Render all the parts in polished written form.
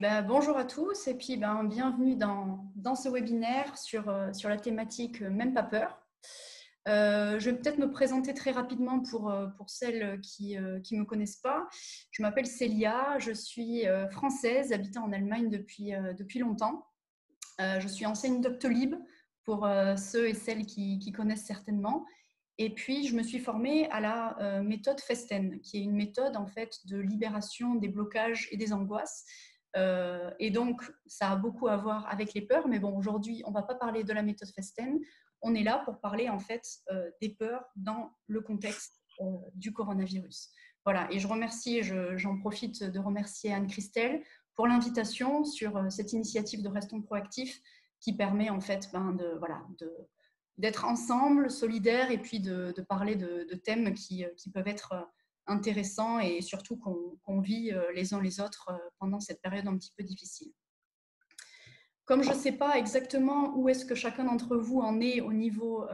Bonjour à tous et puis bienvenue dans ce webinaire sur la thématique Même pas peur. Je vais peut-être me présenter très rapidement pour celles qui ne me connaissent pas. Je m'appelle Célia, je suis française, habitant en Allemagne depuis longtemps. Je suis enseigne Doctolib pour ceux et celles qui connaissent certainement. Et puis, je me suis formée à la méthode Festen, qui est une méthode en fait de libération des blocages et des angoisses. Et donc, ça a beaucoup à voir avec les peurs. Mais bon, aujourd'hui, on ne va pas parler de la méthode Festen. On est là pour parler en fait des peurs dans le contexte du coronavirus. Voilà. Et j'en profite de remercier Anne-Christelle pour l'invitation sur cette initiative de Restons Proactifs qui permet en fait d'être ensemble, solidaires et puis de parler de thèmes qui peuvent être intéressants et surtout qu'on vit les uns les autres pendant cette période un petit peu difficile. Comme je ne sais pas exactement où est-ce que chacun d'entre vous en est au niveau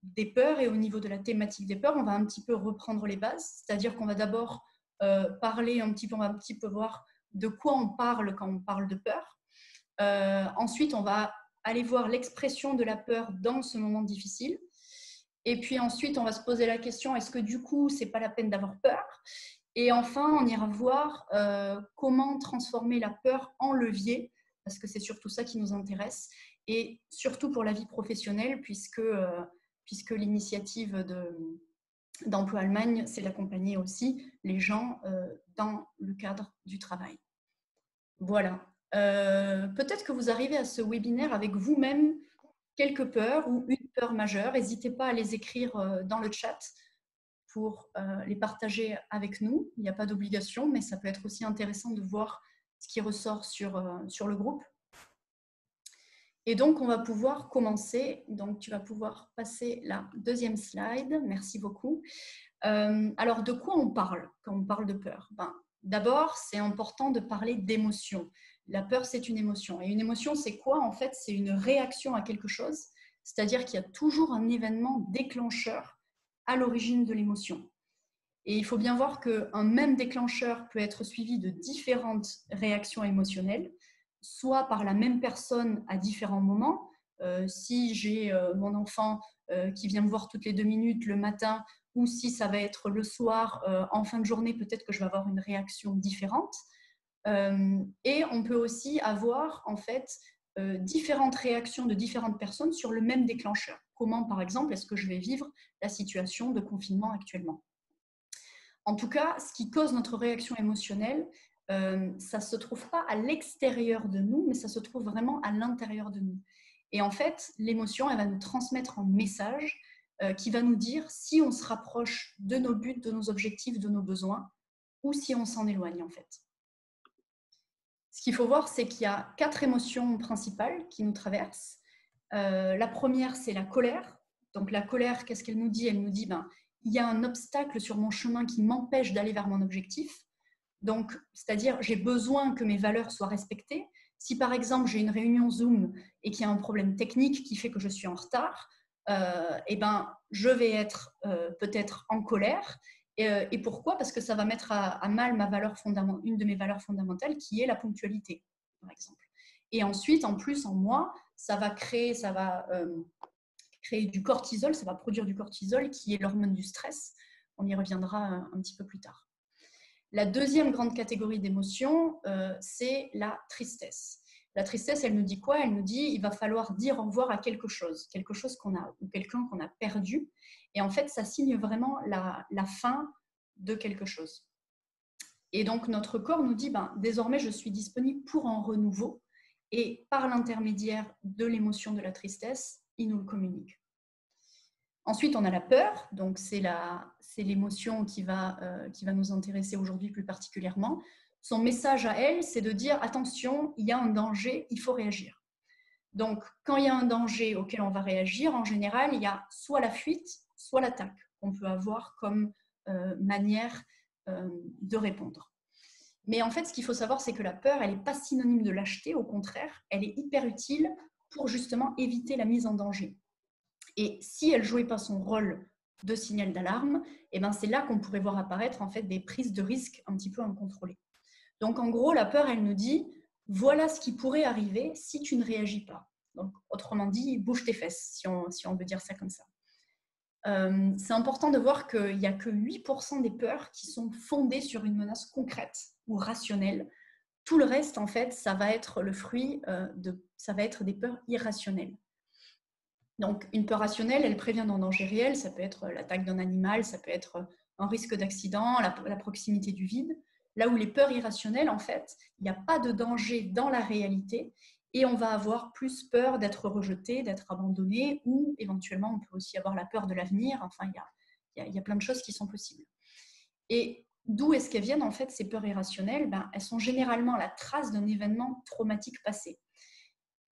des peurs et au niveau de la thématique des peurs, on va un petit peu reprendre les bases, c'est-à-dire qu'on va d'abord parler on va un petit peu voir de quoi on parle quand on parle de peur. Ensuite, on va aller voir l'expression de la peur dans ce moment difficile. Et puis ensuite, on va se poser la question, est-ce que du coup, c'est pas la peine d'avoir peur? Et enfin, on ira voir comment transformer la peur en levier, parce que c'est surtout ça qui nous intéresse, et surtout pour la vie professionnelle, puisque l'initiative d'Emploi Allemagne, c'est d'accompagner aussi les gens dans le cadre du travail. Voilà. Peut-être que vous arrivez à ce webinaire avec vous-même quelques peurs ou une peur majeure. N'hésitez pas à les écrire dans le chat pour les partager avec nous. Il n'y a pas d'obligation, mais ça peut être aussi intéressant de voir ce qui ressort sur le groupe. Et donc, on va pouvoir commencer. Donc, tu vas pouvoir passer la deuxième slide. Merci beaucoup. Alors, de quoi on parle quand on parle de peur? D'abord, c'est important de parler d'émotion. La peur, c'est une émotion. Et une émotion, c'est quoi? En fait, c'est une réaction à quelque chose. C'est-à-dire qu'il y a toujours un événement déclencheur à l'origine de l'émotion. Et il faut bien voir qu'un même déclencheur peut être suivi de différentes réactions émotionnelles, soit par la même personne à différents moments. Si j'ai mon enfant qui vient me voir toutes les 2 minutes le matin, ou si ça va être le soir, en fin de journée, peut-être que je vais avoir une réaction différente. Et on peut aussi avoir en fait différentes réactions de différentes personnes sur le même déclencheur. Comment, par exemple, est-ce que je vais vivre la situation de confinement actuellement? En tout cas, ce qui cause notre réaction émotionnelle, ça ne se trouve pas à l'extérieur de nous, mais ça se trouve vraiment à l'intérieur de nous. Et en fait, l'émotion, elle va nous transmettre un message qui va nous dire si on se rapproche de nos buts, de nos objectifs, de nos besoins, ou si on s'en éloigne en fait. Ce qu'il faut voir, c'est qu'il y a 4 émotions principales qui nous traversent. La première, c'est la colère. Donc la colère, qu'est-ce qu'elle nous dit? Elle nous dit, il y a un obstacle sur mon chemin qui m'empêche d'aller vers mon objectif. Donc, c'est-à-dire, j'ai besoin que mes valeurs soient respectées. Si par exemple, j'ai une réunion Zoom et qu'il y a un problème technique qui fait que je suis en retard, je vais être peut-être en colère. Et pourquoi? Parce que ça va mettre à mal une de mes valeurs fondamentales qui est la ponctualité, par exemple. Et ensuite, en plus, en moi, ça va créer du cortisol, ça va produire du cortisol qui est l'hormone du stress. On y reviendra un petit peu plus tard. La deuxième grande catégorie d'émotions, c'est la tristesse. La tristesse, elle nous dit quoi? Elle nous dit il va falloir dire au revoir à quelque chose qu'on a, ou quelqu'un qu'on a perdu. Et en fait, ça signe vraiment la fin de quelque chose. Et donc, notre corps nous dit désormais, je suis disponible pour un renouveau. Et par l'intermédiaire de l'émotion de la tristesse, il nous le communique. Ensuite, on a la peur, donc c'est l'émotion qui va nous intéresser aujourd'hui plus particulièrement. Son message à elle, c'est de dire attention, il y a un danger, il faut réagir. Donc, quand il y a un danger auquel on va réagir, en général, il y a soit la fuite, soit l'attaque qu'on peut avoir comme manière de répondre. Mais en fait, ce qu'il faut savoir, c'est que la peur, elle n'est pas synonyme de lâcheté, au contraire, elle est hyper utile pour justement éviter la mise en danger. Et si elle ne jouait pas son rôle de signal d'alarme, c'est là qu'on pourrait voir apparaître en fait des prises de risques un petit peu incontrôlées. Donc, en gros, la peur, elle nous dit, voilà ce qui pourrait arriver si tu ne réagis pas. Donc, autrement dit, bouge tes fesses, si on veut dire ça comme ça. C'est important de voir qu'il n'y a que 8% des peurs qui sont fondées sur une menace concrète ou rationnelle. Tout le reste, en fait, ça va être le fruit ça va être des peurs irrationnelles. Donc, une peur rationnelle, elle prévient d'un danger réel. Ça peut être l'attaque d'un animal, ça peut être un risque d'accident, la proximité du vide. Là où les peurs irrationnelles, en fait, il n'y a pas de danger dans la réalité et on va avoir plus peur d'être rejeté, d'être abandonné ou éventuellement, on peut aussi avoir la peur de l'avenir. Enfin, il y a plein de choses qui sont possibles. Et d'où est-ce qu'elles viennent, en fait, ces peurs irrationnelles? Elles sont généralement la trace d'un événement traumatique passé.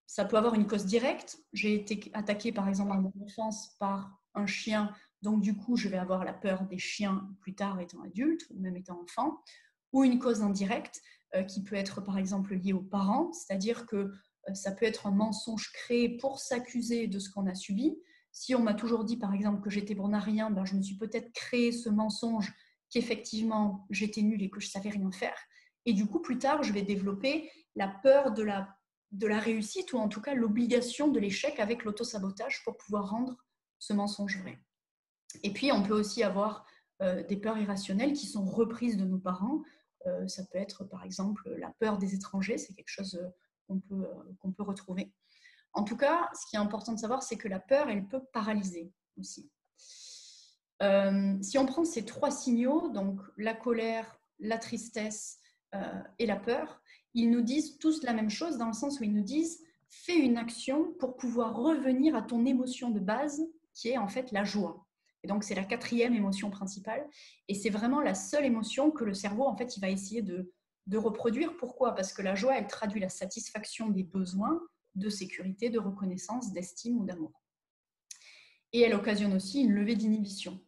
Ça peut avoir une cause directe. J'ai été attaquée, par exemple, dans mon enfance par un chien. Donc, du coup, je vais avoir la peur des chiens plus tard étant adulte ou même étant enfant. Ou une cause indirecte qui peut être, par exemple, liée aux parents. C'est-à-dire que ça peut être un mensonge créé pour s'accuser de ce qu'on a subi. Si on m'a toujours dit, par exemple, que j'étais bon à rien, je me suis peut-être créé ce mensonge qu'effectivement, j'étais nulle et que je ne savais rien faire. Et du coup, plus tard, je vais développer la peur de la réussite ou en tout cas l'obligation de l'échec avec l'autosabotage pour pouvoir rendre ce mensonge vrai. Et puis, on peut aussi avoir des peurs irrationnelles qui sont reprises de nos parents. Ça peut être, par exemple, la peur des étrangers. C'est quelque chose qu'on peut retrouver. En tout cas, ce qui est important de savoir, c'est que la peur, elle peut paralyser aussi. Si on prend ces 3 signaux, donc la colère, la tristesse et la peur, ils nous disent tous la même chose dans le sens où ils nous disent « fais une action pour pouvoir revenir à ton émotion de base qui est en fait la joie ». Et donc, c'est la 4e émotion principale et c'est vraiment la seule émotion que le cerveau, en fait, il va essayer de reproduire. Pourquoi? Parce que la joie, elle traduit la satisfaction des besoins de sécurité, de reconnaissance, d'estime ou d'amour. Et elle occasionne aussi une levée d'inhibition.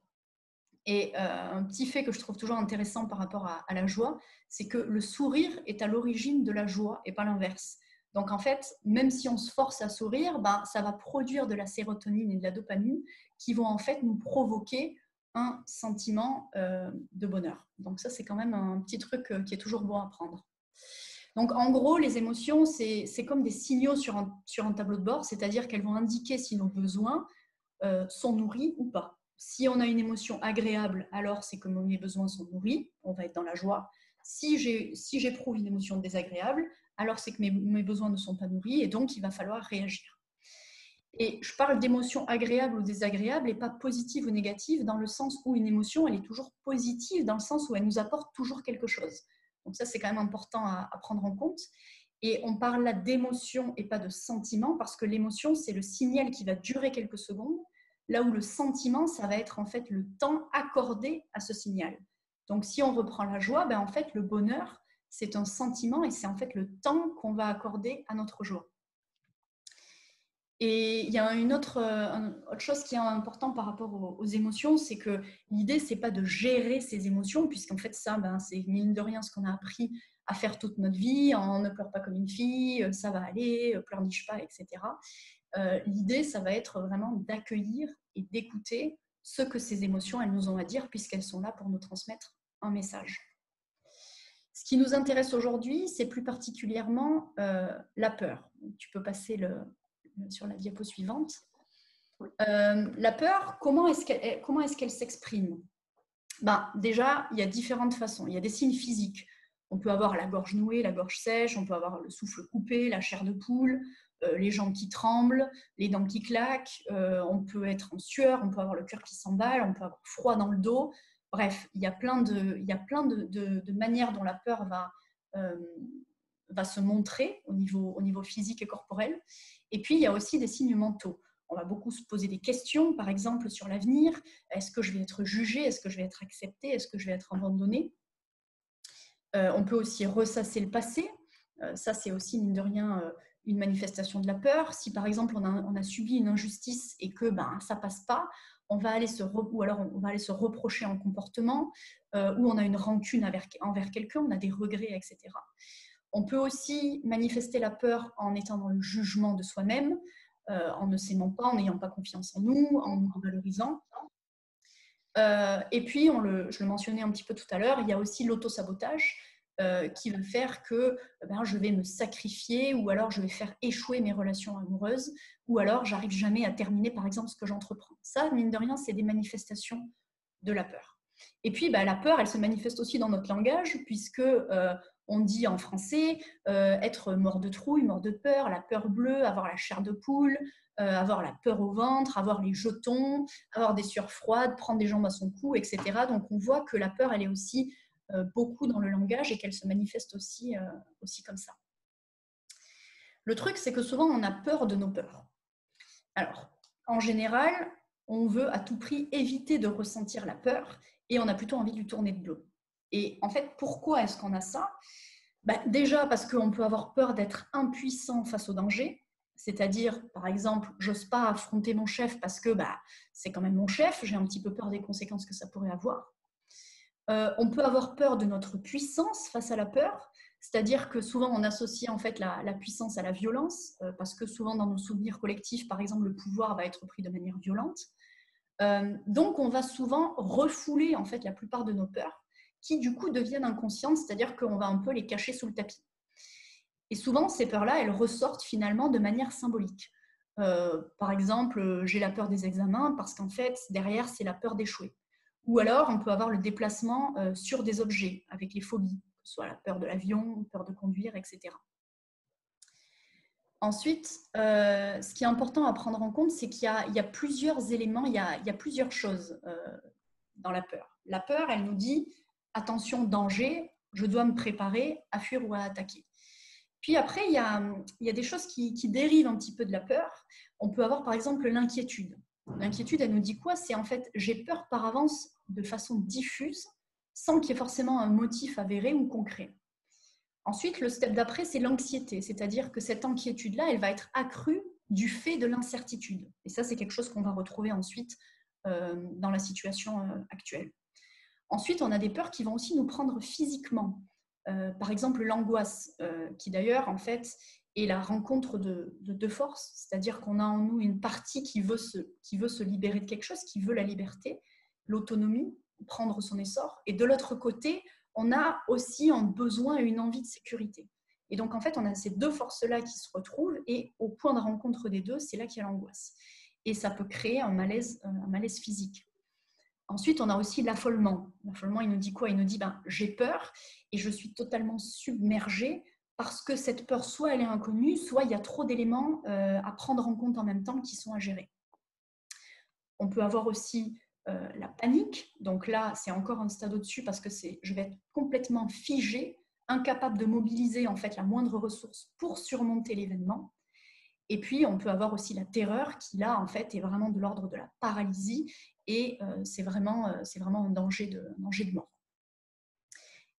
Et un petit fait que je trouve toujours intéressant par rapport à la joie, c'est que le sourire est à l'origine de la joie et pas l'inverse. Donc en fait, même si on se force à sourire, ça va produire de la sérotonine et de la dopamine qui vont en fait nous provoquer un sentiment de bonheur. Donc ça, c'est quand même un petit truc qui est toujours bon à prendre. Donc en gros, les émotions, c'est comme des signaux sur un tableau de bord, c'est-à-dire qu'elles vont indiquer si nos besoins sont nourris ou pas. Si on a une émotion agréable, alors c'est que mes besoins sont nourris, on va être dans la joie. Si j'éprouve une émotion désagréable, alors c'est que mes besoins ne sont pas nourris et donc il va falloir réagir. Et je parle d'émotions agréables ou désagréables et pas positives ou négatives dans le sens où une émotion, elle est toujours positive dans le sens où elle nous apporte toujours quelque chose. Donc ça, c'est quand même important à prendre en compte. Et on parle là d'émotion et pas de sentiment parce que l'émotion, c'est le signal qui va durer quelques secondes, là où le sentiment, ça va être en fait le temps accordé à ce signal. Donc si on reprend la joie, en fait, le bonheur, c'est un sentiment et c'est en fait le temps qu'on va accorder à notre joie. Et il y a une autre chose qui est important par rapport aux émotions, c'est que l'idée, c'est pas de gérer ces émotions, puisqu'en fait, ça, c'est mine de rien ce qu'on a appris à faire toute notre vie. On ne pleure pas comme une fille, ça va aller, pleurniche pas, etc. L'idée, ça va être vraiment d'accueillir et d'écouter ce que ces émotions, elles nous ont à dire, puisqu'elles sont là pour nous transmettre un message. Ce qui nous intéresse aujourd'hui, c'est plus particulièrement la peur. Tu peux passer sur la diapo suivante. La peur, comment est-ce qu'elle s'exprime? Déjà, il y a différentes façons. Il y a des signes physiques. On peut avoir la gorge nouée, la gorge sèche, on peut avoir le souffle coupé, la chair de poule, les jambes qui tremblent, les dents qui claquent, on peut être en sueur, on peut avoir le cœur qui s'emballe, on peut avoir froid dans le dos. Bref, il y a plein de manières dont la peur va se montrer au niveau physique et corporel. Et puis, il y a aussi des signes mentaux. On va beaucoup se poser des questions, par exemple, sur l'avenir. Est-ce que je vais être jugée? Est-ce que je vais être acceptée? Est-ce que je vais être abandonnée? On peut aussi ressasser le passé. Ça, c'est aussi, mine de rien, une manifestation de la peur. Si, par exemple, on a subi une injustice et que ça ne passe pas, on va aller se reprocher un comportement ou on a une rancune envers quelqu'un, on a des regrets, etc. On peut aussi manifester la peur en étant dans le jugement de soi-même, en ne s'aimant pas, en n'ayant pas confiance en nous, en nous valorisant. Et puis, je le mentionnais un petit peu tout à l'heure, il y a aussi l'autosabotage qui va faire que je vais me sacrifier, ou alors je vais faire échouer mes relations amoureuses, ou alors j'arrive jamais à terminer par exemple ce que j'entreprends. Ça, mine de rien, c'est des manifestations de la peur. Et puis la peur, elle se manifeste aussi dans notre langage, puisque on dit en français être mort de trouille, mort de peur, la peur bleue, avoir la chair de poule, avoir la peur au ventre, avoir les jetons, avoir des sueurs froides, prendre des jambes à son cou, etc. Donc on voit que la peur, elle est aussi beaucoup dans le langage et qu'elle se manifeste aussi comme ça. Le truc, c'est que souvent, on a peur de nos peurs. Alors, en général, on veut à tout prix éviter de ressentir la peur et on a plutôt envie de lui tourner le dos. Et en fait, pourquoi est-ce qu'on a ça ? Déjà parce qu'on peut avoir peur d'être impuissant face au danger. C'est-à-dire, par exemple, j'ose pas affronter mon chef parce que c'est quand même mon chef, j'ai un petit peu peur des conséquences que ça pourrait avoir. On peut avoir peur de notre puissance face à la peur, c'est-à-dire que souvent on associe en fait la puissance à la violence, parce que souvent dans nos souvenirs collectifs, par exemple, le pouvoir va être pris de manière violente. Donc on va souvent refouler en fait la plupart de nos peurs, qui du coup deviennent inconscientes, c'est-à-dire qu'on va un peu les cacher sous le tapis. Et souvent ces peurs-là, elles ressortent finalement de manière symbolique. Par exemple, j'ai la peur des examens parce qu'en fait derrière c'est la peur d'échouer. Ou alors, on peut avoir le déplacement sur des objets, avec les phobies, que ce soit la peur de l'avion, peur de conduire, etc. Ensuite, ce qui est important à prendre en compte, c'est qu'il y a plusieurs éléments, il y a plusieurs choses dans la peur. La peur, elle nous dit, attention, danger, je dois me préparer à fuir ou à attaquer. Puis après, il y a des choses qui dérivent un petit peu de la peur. On peut avoir par exemple l'inquiétude. L'inquiétude, elle nous dit quoi ? C'est en fait, j'ai peur par avance de façon diffuse, sans qu'il y ait forcément un motif avéré ou concret. Ensuite, le step d'après, c'est l'anxiété, c'est-à-dire que cette inquiétude-là, elle va être accrue du fait de l'incertitude. Et ça, c'est quelque chose qu'on va retrouver ensuite dans la situation actuelle. Ensuite, on a des peurs qui vont aussi nous prendre physiquement. Par exemple, l'angoisse, qui d'ailleurs, en fait, est la rencontre de deux forces, c'est-à-dire qu'on a en nous une partie qui veut se libérer de quelque chose, qui veut la liberté, l'autonomie, prendre son essor, et de l'autre côté, on a aussi un besoin et une envie de sécurité. Et donc, en fait, on a ces deux forces-là qui se retrouvent, et au point de rencontre des deux, c'est là qu'il y a l'angoisse. Et ça peut créer un malaise physique. Ensuite, on a aussi l'affolement. L'affolement, il nous dit quoi ? Il nous dit, j'ai peur et je suis totalement submergée parce que cette peur, soit elle est inconnue, soit il y a trop d'éléments à prendre en compte en même temps qui sont à gérer. On peut avoir aussi la panique. Donc là, c'est encore un stade au-dessus parce que je vais être complètement figée, incapable de mobiliser en fait la moindre ressource pour surmonter l'événement. Et puis, on peut avoir aussi la terreur qui, là, en fait, est vraiment de l'ordre de la paralysie et c'est vraiment un danger de mort.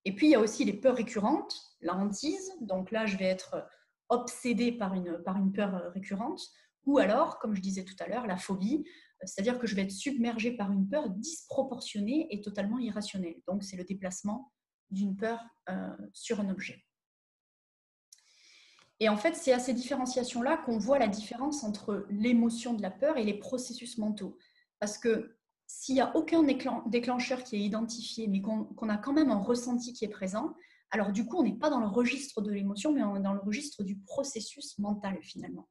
Et puis, il y a aussi les peurs récurrentes, la hantise. Donc là, je vais être obsédée par une peur récurrente. Ou alors, comme je disais tout à l'heure, la phobie, c'est-à-dire que je vais être submergée par une peur disproportionnée et totalement irrationnelle. Donc, c'est le déplacement d'une peur sur un objet. Et en fait, c'est à ces différenciations-là qu'on voit la différence entre l'émotion de la peur et les processus mentaux. Parce que s'il n'y a aucun déclencheur qui est identifié, mais qu'on a quand même un ressenti qui est présent, alors du coup, on n'est pas dans le registre de l'émotion, mais on est dans le registre du processus mental finalement.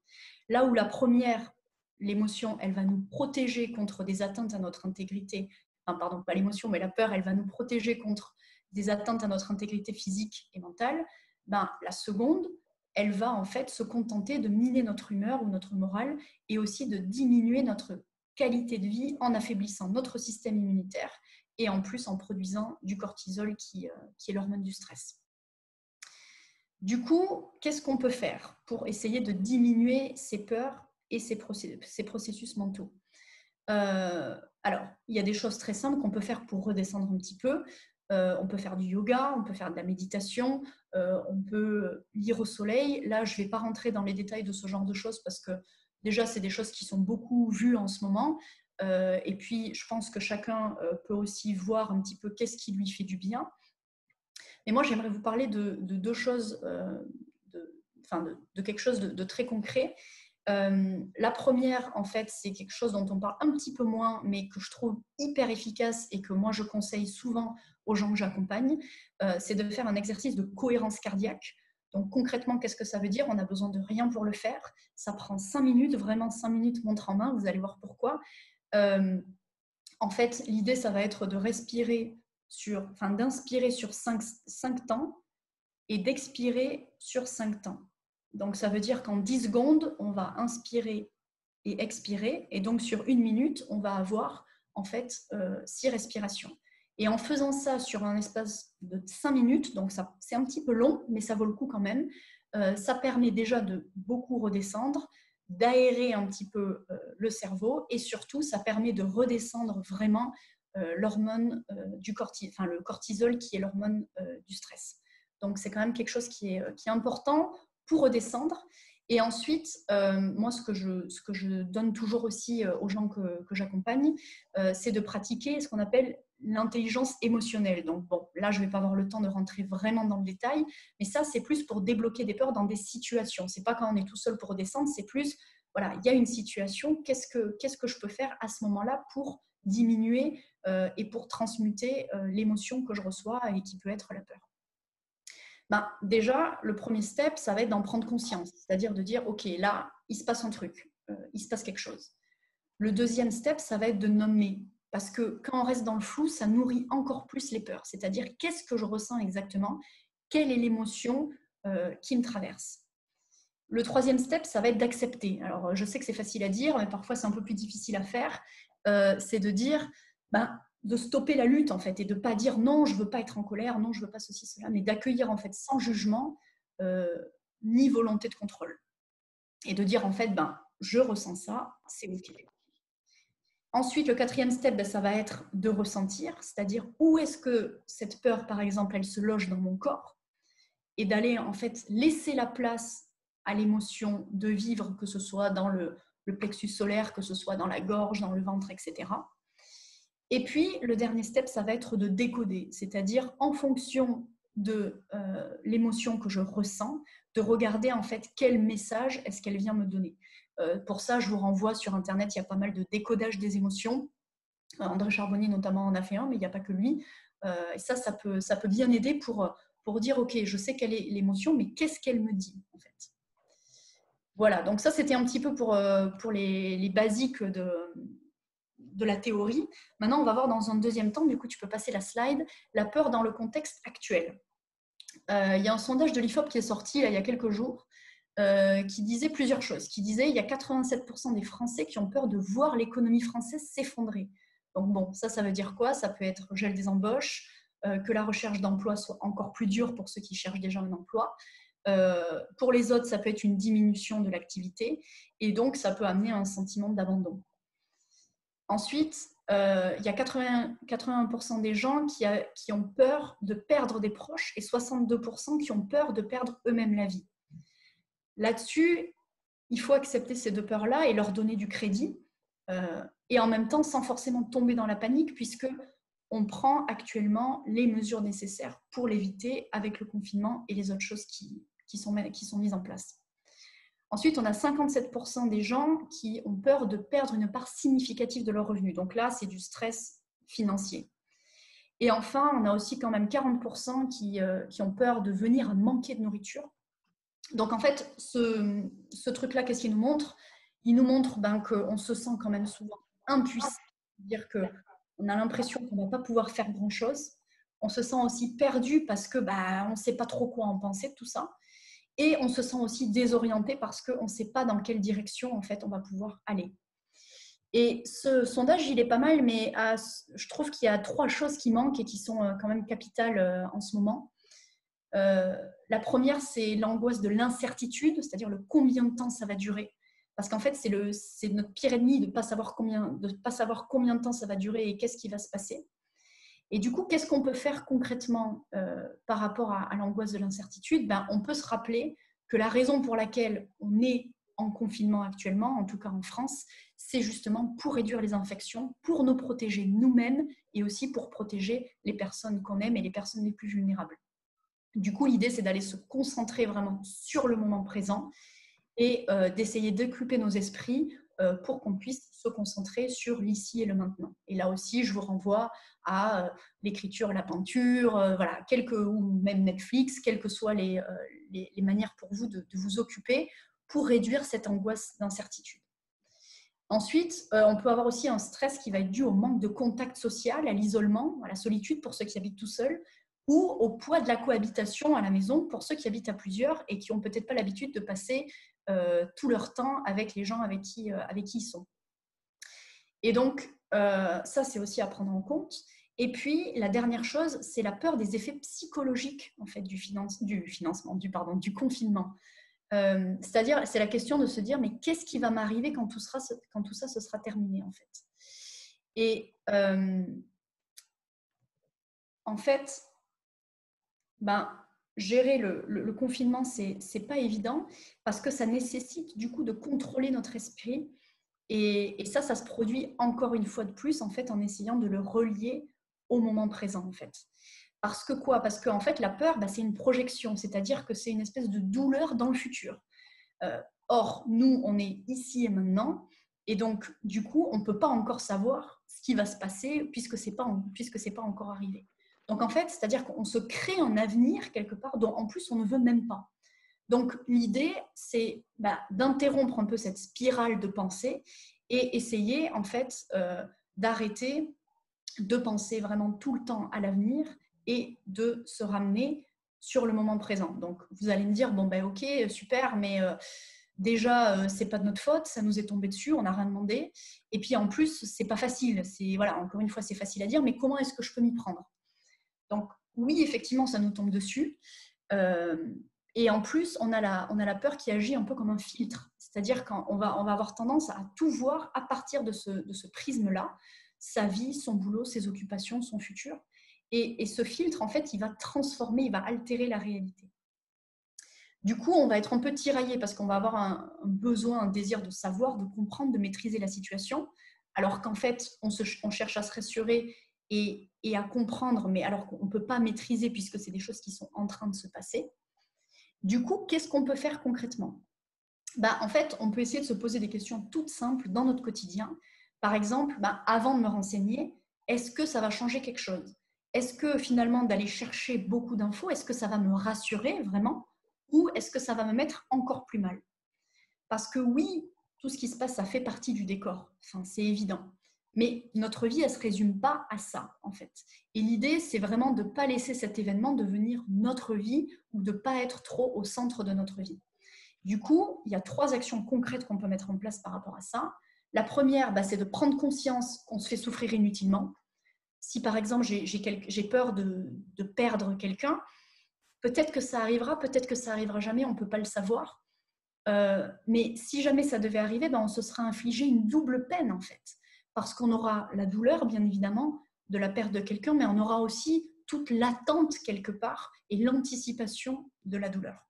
Là où la première, l'émotion, elle va nous protéger contre des atteintes à notre intégrité, enfin pardon, pas l'émotion, mais la peur, elle va nous protéger contre des atteintes à notre intégrité physique et mentale, la seconde, elle va en fait se contenter de miner notre humeur ou notre morale et aussi de diminuer notre qualité de vie en affaiblissant notre système immunitaire et en plus en produisant du cortisol qui est l'hormone du stress. Du coup, qu'est-ce qu'on peut faire pour essayer de diminuer ces peurs et ces processus mentaux ? Alors, il y a des choses très simples qu'on peut faire pour redescendre un petit peu. On peut faire du yoga, on peut faire de la méditation, on peut lire au soleil. Là, je ne vais pas rentrer dans les détails de ce genre de choses parce que déjà, c'est des choses qui sont beaucoup vues en ce moment. Et puis, je pense que chacun peut aussi voir un petit peu qu'est-ce qui lui fait du bien. Mais moi, j'aimerais vous parler de deux choses, de quelque chose de très concret. La première, en fait, c'est quelque chose dont on parle un petit peu moins, mais que je trouve hyper efficace et que moi, je conseille souvent aux gens que j'accompagne, c'est de faire un exercice de cohérence cardiaque. Donc concrètement, qu'est-ce que ça veut dire? On n'a besoin de rien pour le faire. Ça prend 5 minutes, vraiment 5 minutes montre en main, vous allez voir pourquoi. En fait, l'idée, ça va être de respirer d'inspirer sur 5 temps et d'expirer sur 5 temps. Donc ça veut dire qu'en 10 secondes, on va inspirer et expirer, et donc sur 1 minute, on va avoir en fait 6 respirations. Et en faisant ça sur un espace de 5 minutes, donc c'est un petit peu long, mais ça vaut le coup quand même, ça permet déjà de beaucoup redescendre, d'aérer un petit peu le cerveau, et surtout, ça permet de redescendre vraiment l'hormone le cortisol, qui est l'hormone du stress. Donc, c'est quand même quelque chose qui est important pour redescendre. Et ensuite, moi, ce que je donne toujours aussi aux gens que j'accompagne, c'est de pratiquer ce qu'on appelle l'intelligence émotionnelle. Donc, bon, là, je ne vais pas avoir le temps de rentrer vraiment dans le détail, mais ça, c'est plus pour débloquer des peurs dans des situations. Ce n'est pas quand on est tout seul pour redescendre, c'est plus, voilà, il y a une situation, qu'est-ce que je peux faire à ce moment-là pour diminuer et pour transmuter l'émotion que je reçois et qui peut être la peur. Déjà, le premier step, ça va être d'en prendre conscience, c'est-à-dire de dire, OK, là, il se passe un truc, il se passe quelque chose. Le deuxième step, ça va être de nommer, parce que quand on reste dans le flou, ça nourrit encore plus les peurs, c'est-à-dire qu'est-ce que je ressens exactement, quelle est l'émotion qui me traverse. Le troisième step, ça va être d'accepter. Alors, je sais que c'est facile à dire, mais parfois c'est un peu plus difficile à faire. C'est de dire, de stopper la lutte en fait et de pas dire non, je veux pas être en colère, non, je veux pas ceci, cela, mais d'accueillir en fait sans jugement ni volonté de contrôle. Et de dire en fait, je ressens ça, c'est ok. Ensuite, le quatrième step, ça va être de ressentir, c'est-à-dire où est-ce que cette peur, par exemple, elle se loge dans mon corps, et d'aller en fait laisser la place à l'émotion de vivre, que ce soit dans le plexus solaire, que ce soit dans la gorge, dans le ventre, etc. Et puis, le dernier step, ça va être de décoder, c'est-à-dire en fonction de l'émotion que je ressens, de regarder en fait quel message est-ce qu'elle vient me donner. Pour ça, je vous renvoie sur Internet, il y a pas mal de décodage des émotions. André Charbonnier notamment en a fait un, mais il n'y a pas que lui. Et ça peut bien aider pour dire, OK, je sais quelle est l'émotion, mais qu'est-ce qu'elle me dit en fait. Voilà, donc ça c'était un petit peu pour les basiques de la théorie. Maintenant, on va voir dans un deuxième temps, du coup tu peux passer la slide, la peur dans le contexte actuel. Il y a un sondage de l'IFOP qui est sorti là, il y a quelques jours, qui disait plusieurs choses. Qui disait il y a 87% des Français qui ont peur de voir l'économie française s'effondrer. Donc bon, ça veut dire quoi? Ça peut être gel des embauches, que la recherche d'emploi soit encore plus dure pour ceux qui cherchent déjà un emploi. Pour les autres, ça peut être une diminution de l'activité et donc ça peut amener à un sentiment d'abandon. Ensuite, il y a 81% des gens qui ont peur de perdre des proches et 62% qui ont peur de perdre eux-mêmes la vie. Là-dessus, il faut accepter ces deux peurs-là et leur donner du crédit, et en même temps sans forcément tomber dans la panique, puisque on prend actuellement les mesures nécessaires pour l'éviter avec le confinement et les autres choses qui sont mises en place. Ensuite, on a 57% des gens qui ont peur de perdre une part significative de leurs revenus. Donc là, c'est du stress financier. Et enfin, on a aussi quand même 40% qui ont peur de venir à manquer de nourriture. Donc en fait, ce truc-là, qu'est-ce qu'il nous montre? Il nous montre qu'on se sent quand même souvent impuissant, c'est-à-dire qu'on a l'impression qu'on ne va pas pouvoir faire grand-chose. On se sent aussi perdu parce qu'on ne sait pas trop quoi en penser de tout ça. Et on se sent aussi désorienté parce qu'on ne sait pas dans quelle direction en fait on va pouvoir aller. Et ce sondage, il est pas mal, mais je trouve qu'il y a 3 choses qui manquent et qui sont quand même capitales en ce moment. La première, c'est l'angoisse de l'incertitude, c'est-à-dire le combien de temps ça va durer. Parce qu'en fait, c'est notre pire ennemi de ne pas savoir combien de temps ça va durer et qu'est-ce qui va se passer. Et du coup, qu'est-ce qu'on peut faire concrètement par rapport à l'angoisse de l'incertitude? On peut se rappeler que la raison pour laquelle on est en confinement actuellement, en tout cas en France, c'est justement pour réduire les infections, pour nous protéger nous-mêmes et aussi pour protéger les personnes qu'on aime et les personnes les plus vulnérables. Du coup, l'idée, c'est d'aller se concentrer vraiment sur le moment présent et d'essayer d'occuper nos esprits pour qu'on puisse se concentrer sur l'ici et le maintenant. Et là aussi, je vous renvoie à l'écriture, la peinture, voilà, ou même Netflix, quelles que soient les manières pour vous de vous occuper pour réduire cette angoisse d'incertitude. Ensuite, on peut avoir aussi un stress qui va être dû au manque de contact social, à l'isolement, à la solitude pour ceux qui habitent tout seuls, ou au poids de la cohabitation à la maison pour ceux qui habitent à plusieurs et qui n'ont peut-être pas l'habitude de passer tout leur temps avec les gens avec qui ils sont. Et donc, ça, c'est aussi à prendre en compte. Et puis, la dernière chose, c'est la peur des effets psychologiques en fait, du confinement. C'est-à-dire, c'est la question de se dire, mais qu'est-ce qui va m'arriver quand tout ça se sera terminé, en fait. Et en fait, gérer le confinement, c'est pas évident parce que ça nécessite du coup de contrôler notre esprit. Et ça se produit encore une fois de plus, en fait, en essayant de le relier au moment présent, en fait. Parce que quoi ? Parce qu'en fait, la peur, c'est une projection, c'est-à-dire que c'est une espèce de douleur dans le futur. Or, nous, on est ici et maintenant, et donc, du coup, on ne peut pas encore savoir ce qui va se passer puisque ce n'est pas encore arrivé. Donc, en fait, c'est-à-dire qu'on se crée un avenir quelque part dont, en plus, on ne veut même pas. Donc, l'idée, c'est d'interrompre un peu cette spirale de pensée et essayer, en fait, d'arrêter de penser vraiment tout le temps à l'avenir et de se ramener sur le moment présent. Donc, vous allez me dire, bon, ok, super, mais déjà, c'est pas de notre faute, ça nous est tombé dessus, on n'a rien demandé. Et puis, en plus, c'est pas facile. Voilà, encore une fois, c'est facile à dire, mais comment est-ce que je peux m'y prendre ? Donc, oui, effectivement, ça nous tombe dessus. Et en plus, on a la peur qui agit un peu comme un filtre. C'est-à-dire qu'on va avoir tendance à tout voir à partir de ce prisme-là, sa vie, son boulot, ses occupations, son futur. Et ce filtre, en fait, il va transformer, il va altérer la réalité. Du coup, on va être un peu tiraillé parce qu'on va avoir un besoin, un désir de savoir, de comprendre, de maîtriser la situation, alors qu'en fait, on cherche à se rassurer et à comprendre, mais alors qu'on ne peut pas maîtriser puisque c'est des choses qui sont en train de se passer. Du coup, qu'est-ce qu'on peut faire concrètement ? En fait, on peut essayer de se poser des questions toutes simples dans notre quotidien. Par exemple, avant de me renseigner, est-ce que ça va changer quelque chose ? Est-ce que finalement d'aller chercher beaucoup d'infos, est-ce que ça va me rassurer vraiment ? Ou est-ce que ça va me mettre encore plus mal ? Parce que oui, tout ce qui se passe, ça fait partie du décor. Enfin, c'est évident. Mais notre vie, elle ne se résume pas à ça, en fait. Et l'idée, c'est vraiment de ne pas laisser cet événement devenir notre vie ou de ne pas être trop au centre de notre vie. Du coup, il y a 3 actions concrètes qu'on peut mettre en place par rapport à ça. La première, c'est de prendre conscience qu'on se fait souffrir inutilement. Si par exemple, j'ai peur de perdre quelqu'un, peut-être que ça arrivera, peut-être que ça n'arrivera jamais, on ne peut pas le savoir. Mais si jamais ça devait arriver, on se sera infligé une double peine en fait. Parce qu'on aura la douleur, bien évidemment, de la perte de quelqu'un, mais on aura aussi toute l'attente quelque part et l'anticipation de la douleur.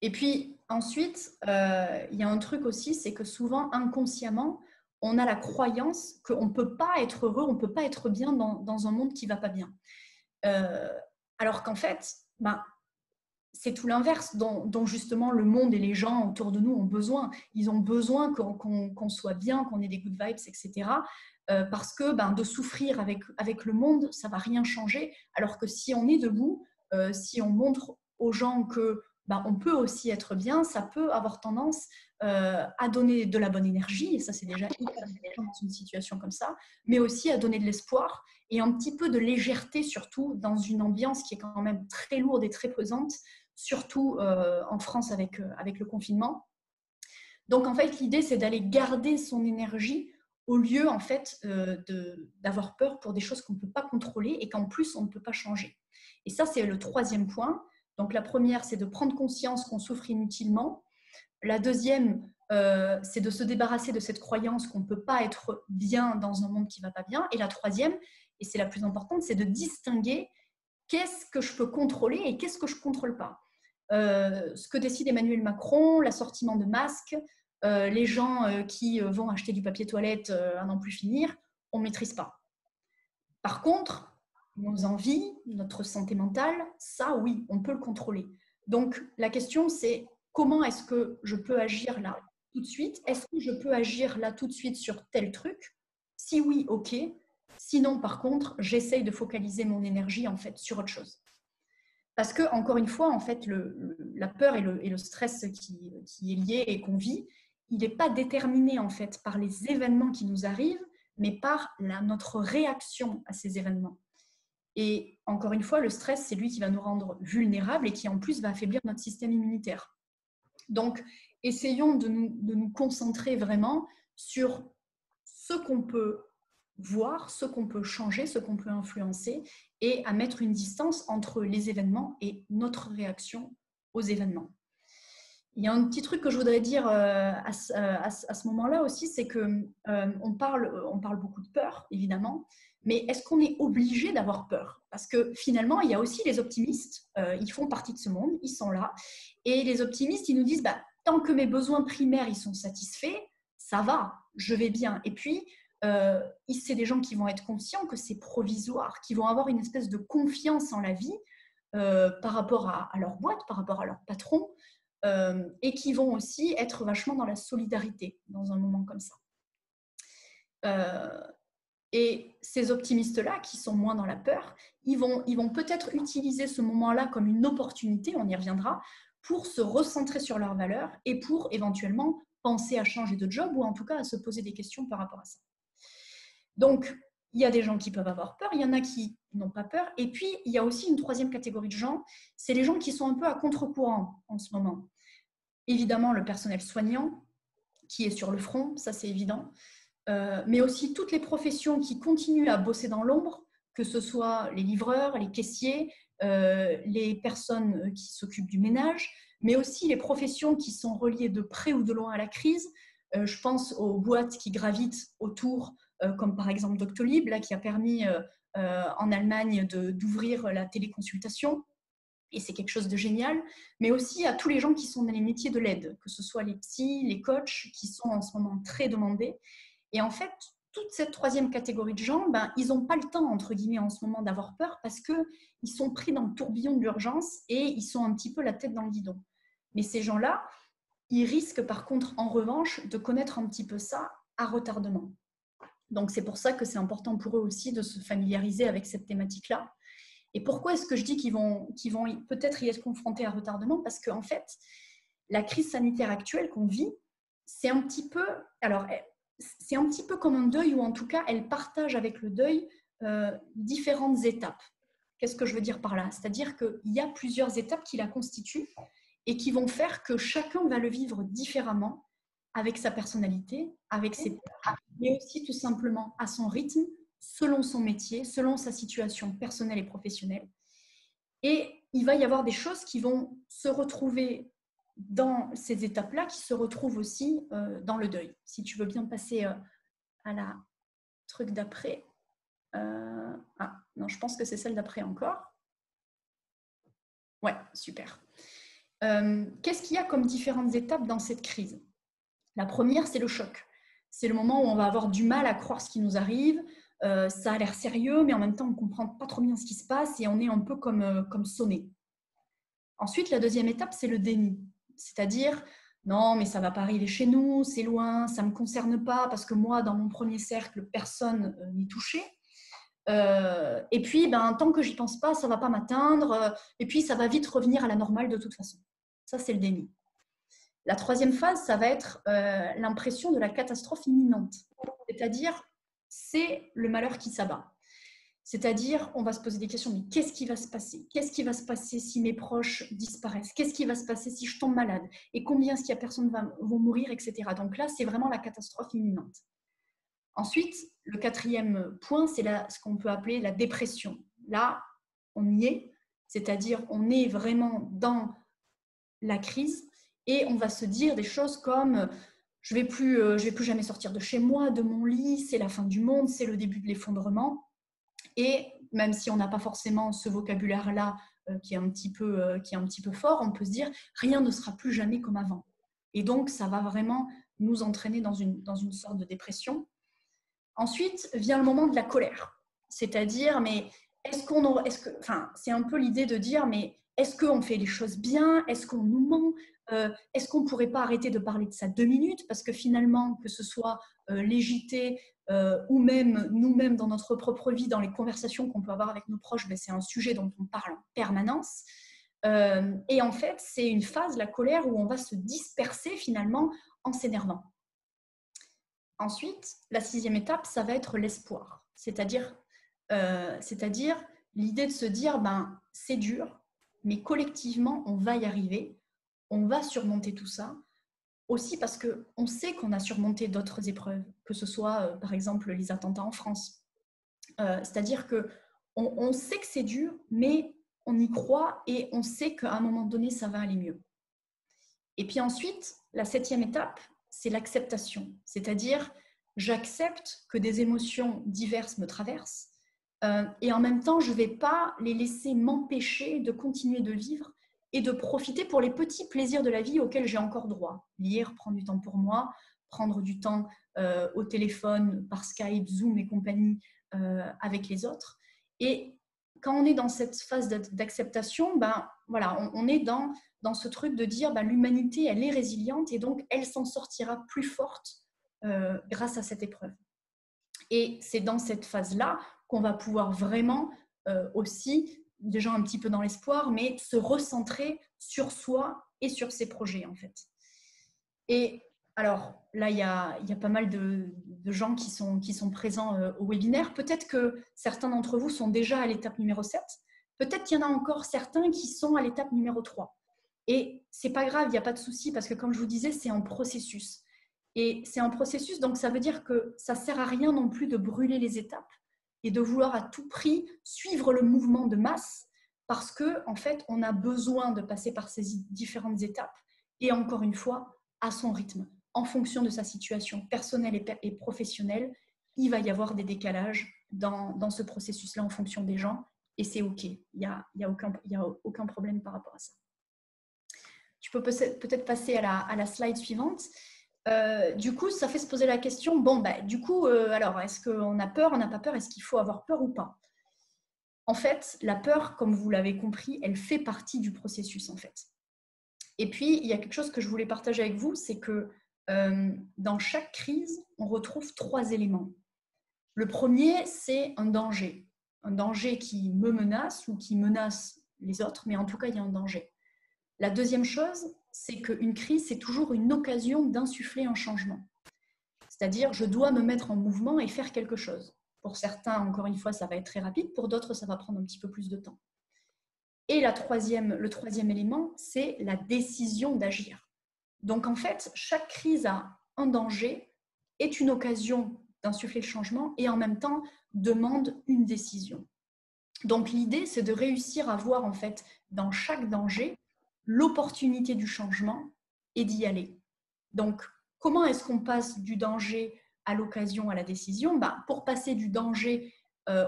Et puis ensuite, il y a un truc aussi, c'est que souvent, inconsciemment, on a la croyance qu'on ne peut pas être heureux, on ne peut pas être bien dans un monde qui ne va pas bien. Alors qu'en fait, c'est tout l'inverse dont justement le monde et les gens autour de nous ont besoin. Ils ont besoin qu'on soit bien, qu'on ait des good vibes, etc. Parce que de souffrir avec le monde, ça ne va rien changer. Alors que si on est debout, si on montre aux gens que on peut aussi être bien, ça peut avoir tendance à donner de la bonne énergie, et ça c'est déjà hyper important dans une situation comme ça, mais aussi à donner de l'espoir et un petit peu de légèreté, surtout dans une ambiance qui est quand même très lourde et très pesante, surtout en France avec le confinement. Donc en fait, l'idée c'est d'aller garder son énergie au lieu en fait d'avoir peur pour des choses qu'on ne peut pas contrôler et qu'en plus on ne peut pas changer. Et ça c'est le 3e point. Donc la première, c'est de prendre conscience qu'on souffre inutilement. La deuxième, c'est de se débarrasser de cette croyance qu'on ne peut pas être bien dans un monde qui ne va pas bien. Et la troisième, et c'est la plus importante, c'est de distinguer qu'est-ce que je peux contrôler et qu'est-ce que je ne contrôle pas. Ce que décide Emmanuel Macron, l'assortiment de masques, les gens qui vont acheter du papier toilette à n'en plus finir, on ne maîtrise pas. Par contre, nos envies, notre santé mentale, ça oui, on peut le contrôler. Donc la question c'est comment est-ce que je peux agir là tout de suite? Est-ce que je peux agir là tout de suite sur tel truc? Si oui, ok. Sinon, par contre, j'essaye de focaliser mon énergie en fait sur autre chose. Parce que, encore une fois, en fait, la peur et le stress qui est lié et qu'on vit, il n'est pas déterminé en fait par les événements qui nous arrivent, mais par notre réaction à ces événements. Et encore une fois, le stress, c'est lui qui va nous rendre vulnérables et qui en plus va affaiblir notre système immunitaire. Donc, essayons de nous concentrer vraiment sur ce qu'on peut voir, ce qu'on peut changer, ce qu'on peut influencer, et à mettre une distance entre les événements et notre réaction aux événements. Il y a un petit truc que je voudrais dire à ce moment-là aussi, c'est qu'on parle beaucoup de peur, évidemment, mais est-ce qu'on est obligé d'avoir peur? Parce que finalement, il y a aussi les optimistes, ils font partie de ce monde, ils sont là, et les optimistes, ils nous disent, tant que mes besoins primaires ils sont satisfaits, ça va, je vais bien. Et puis, c'est des gens qui vont être conscients que c'est provisoire, qui vont avoir une espèce de confiance en la vie par rapport à leur boîte, par rapport à leur patron, et qui vont aussi être vachement dans la solidarité dans un moment comme ça. Et ces optimistes-là, qui sont moins dans la peur, ils vont peut-être utiliser ce moment-là comme une opportunité, on y reviendra, pour se recentrer sur leurs valeurs et pour éventuellement penser à changer de job ou en tout cas à se poser des questions par rapport à ça. Donc, il y a des gens qui peuvent avoir peur, il y en a qui n'ont pas peur. Et puis, il y a aussi une troisième catégorie de gens, c'est les gens qui sont un peu à contre-courant en ce moment. Évidemment, le personnel soignant qui est sur le front, ça c'est évident, mais aussi toutes les professions qui continuent à bosser dans l'ombre, que ce soit les livreurs, les caissiers, les personnes qui s'occupent du ménage, mais aussi les professions qui sont reliées de près ou de loin à la crise. Je pense aux boîtes qui gravitent autour, comme par exemple Doctolib, là, qui a permis en Allemagne d'ouvrir la téléconsultation. Et c'est quelque chose de génial, mais aussi à tous les gens qui sont dans les métiers de l'aide, que ce soit les psys, les coachs, qui sont en ce moment très demandés. Et en fait, toute cette troisième catégorie de gens, ils n'ont pas le temps, entre guillemets, en ce moment d'avoir peur parce qu'ils sont pris dans le tourbillon de l'urgence et ils sont un petit peu la tête dans le guidon. Mais ces gens-là, ils risquent par contre, en revanche, de connaître un petit peu ça à retardement. Donc c'est pour ça que c'est important pour eux aussi de se familiariser avec cette thématique-là. Et pourquoi est-ce que je dis qu'ils vont peut-être y être confrontés à retardement? Parce qu'en fait, la crise sanitaire actuelle qu'on vit, c'est un petit peu comme un deuil, ou en tout cas, elle partage avec le deuil différentes étapes. Qu'est-ce que je veux dire par là? C'est-à-dire qu'il y a plusieurs étapes qui la constituent et qui vont faire que chacun va le vivre différemment, avec sa personnalité, avec ses peurs, mais aussi tout simplement à son rythme, selon son métier, selon sa situation personnelle et professionnelle. Et il va y avoir des choses qui vont se retrouver dans ces étapes-là, qui se retrouvent aussi dans le deuil. Si tu veux bien passer à la truc d'après. Non, je pense que c'est celle d'après encore. Ouais, super. Qu'est-ce qu'il y a comme différentes étapes dans cette crise? La première, c'est le choc. C'est le moment où on va avoir du mal à croire ce qui nous arrive. Ça a l'air sérieux, mais en même temps, on ne comprend pas trop bien ce qui se passe et on est un peu comme sonné. Ensuite, la deuxième étape, c'est le déni. C'est-à-dire, non, mais ça ne va pas arriver chez nous, c'est loin, ça ne me concerne pas, parce que moi, dans mon premier cercle, personne n'y touchait. Et puis, tant que j'y pense pas, ça ne va pas m'atteindre. Et puis, ça va vite revenir à la normale de toute façon. Ça, c'est le déni. La troisième phase, ça va être l'impression de la catastrophe imminente. C'est-à-dire, c'est le malheur qui s'abat. C'est-à-dire, on va se poser des questions, mais qu'est-ce qui va se passer? Qu'est-ce qui va se passer si mes proches disparaissent? Qu'est-ce qui va se passer si je tombe malade? Et combien est-ce qu'il y a personnes qui vont mourir, etc. Donc là, c'est vraiment la catastrophe imminente. Ensuite, le quatrième point, c'est ce qu'on peut appeler la dépression. Là, on y est, c'est-à-dire on est vraiment dans la crise et on va se dire des choses comme je vais plus jamais sortir de chez moi, de mon lit, c'est la fin du monde, c'est le début de l'effondrement. Et même si on n'a pas forcément ce vocabulaire-là qui est un petit peu fort, on peut se dire rien ne sera plus jamais comme avant. Et donc, ça va vraiment nous entraîner dans une sorte de dépression. Ensuite vient le moment de la colère. C'est-à-dire, mais c'est un peu l'idée de dire, mais est-ce qu'on fait les choses bien? Est-ce qu'on nous ment? Est-ce qu'on ne pourrait pas arrêter de parler de ça 2 minutes? Parce que finalement, que ce soit les JT ou même nous-mêmes dans notre propre vie, dans les conversations qu'on peut avoir avec nos proches, ben, c'est un sujet dont on parle en permanence. Et en fait, c'est une phase, la colère, où on va se disperser finalement en s'énervant. Ensuite, la 6e étape, ça va être l'espoir. C'est-à-dire l'idée de se dire, ben, c'est dur, mais collectivement, on va y arriver, on va surmonter tout ça. Aussi parce qu'on sait qu'on a surmonté d'autres épreuves, que ce soit, par exemple, les attentats en France. C'est-à-dire qu'on sait que c'est dur, mais on y croit et on sait qu'à un moment donné, ça va aller mieux. Et puis ensuite, la 7e étape, c'est l'acceptation. C'est-à-dire, j'accepte que des émotions diverses me traversent et en même temps, je ne vais pas les laisser m'empêcher de continuer de vivre et de profiter pour les petits plaisirs de la vie auxquels j'ai encore droit. Lire, prendre du temps pour moi, prendre du temps au téléphone, par Skype, Zoom et compagnie avec les autres. Et quand on est dans cette phase d'acceptation, ben, voilà, on est dans ce truc de dire ben, l'humanité, elle est résiliente et donc elle s'en sortira plus forte grâce à cette épreuve. Et c'est dans cette phase-là qu'on va pouvoir vraiment aussi, déjà un petit peu dans l'espoir, mais se recentrer sur soi et sur ses projets en fait. Et alors là, il y a pas mal de gens qui sont présents au webinaire. Peut-être que certains d'entre vous sont déjà à l'étape numéro 7. Peut-être qu'il y en a encore certains qui sont à l'étape numéro 3. Et ce n'est pas grave, il n'y a pas de souci, parce que comme je vous disais, c'est un processus. Et c'est un processus, donc ça veut dire que ça ne sert à rien non plus de brûler les étapes et de vouloir à tout prix suivre le mouvement de masse, parce qu'en fait, on a besoin de passer par ces différentes étapes. Et encore une fois, à son rythme, en fonction de sa situation personnelle et professionnelle, il va y avoir des décalages dans ce processus-là en fonction des gens, et c'est OK. Il n'y a aucun problème par rapport à ça. Tu peux peut-être passer à la slide suivante. Du coup, ça fait se poser la question, bon, bah, du coup, alors, est-ce qu'on a peur, on n'a pas peur, est-ce qu'il faut avoir peur ou pas? En fait, la peur, comme vous l'avez compris, elle fait partie du processus, en fait. Et puis, il y a quelque chose que je voulais partager avec vous, c'est que dans chaque crise, on retrouve 3 éléments. Le premier, c'est un danger qui me menace ou qui menace les autres, mais en tout cas, il y a un danger. La deuxième chose, c'est qu'une crise, c'est toujours une occasion d'insuffler un changement. C'est-à-dire, je dois me mettre en mouvement et faire quelque chose. Pour certains, encore une fois, ça va être très rapide, pour d'autres, ça va prendre un petit peu plus de temps. Et le troisième élément, c'est la décision d'agir. Donc, en fait, chaque crise a un danger, est une occasion d'insuffler le changement et en même temps demande une décision. Donc, l'idée, c'est de réussir à voir, en fait, dans chaque danger, l'opportunité du changement et d'y aller. Donc, comment est-ce qu'on passe du danger à l'occasion, à la décision? Pour passer du danger